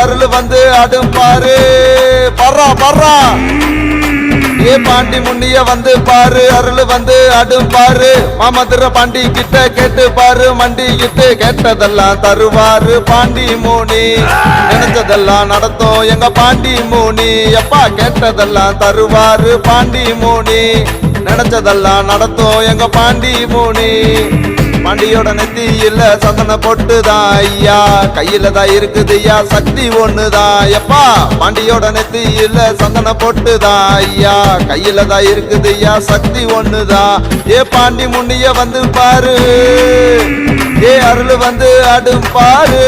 அருள் வந்து ஆடும் பாரு. பர்றா பர்றா ஏ பாண்டி முன்னிய வந்து பாரு, அருள் வந்து ஆடும் பாரு. மாமதுர பாண்டி கிட்ட கேட்டு பாரு, மண்டி கிட்டு கேட்டதெல்லாம் தருவாரு பாண்டி மூனி. நினைச்சதெல்லாம் நடத்தும் எங்க பாண்டி மூனி. எப்பா கேட்டதெல்லாம் தருவாரு பாண்டி மூனி. நினைச்சதெல்லாம் நடத்தும் எங்க பாண்டி மூனி. பாண்டியோட நெத்தியில சந்தன பொட்டுதான் ஐயா, கையில தான் இருக்குது ஐயா சக்தி ஒண்ணுதான். எப்பா பாண்டியோட நெத்தியில சந்தன பொட்டுதான் ஐயா, கையில தான் இருக்குது ஐயா சக்தி ஒண்ணுதான். ஏ பாண்டி முன்னிய வந்து பாரு, ஏ அருள் வந்து ஆடும் பாரு.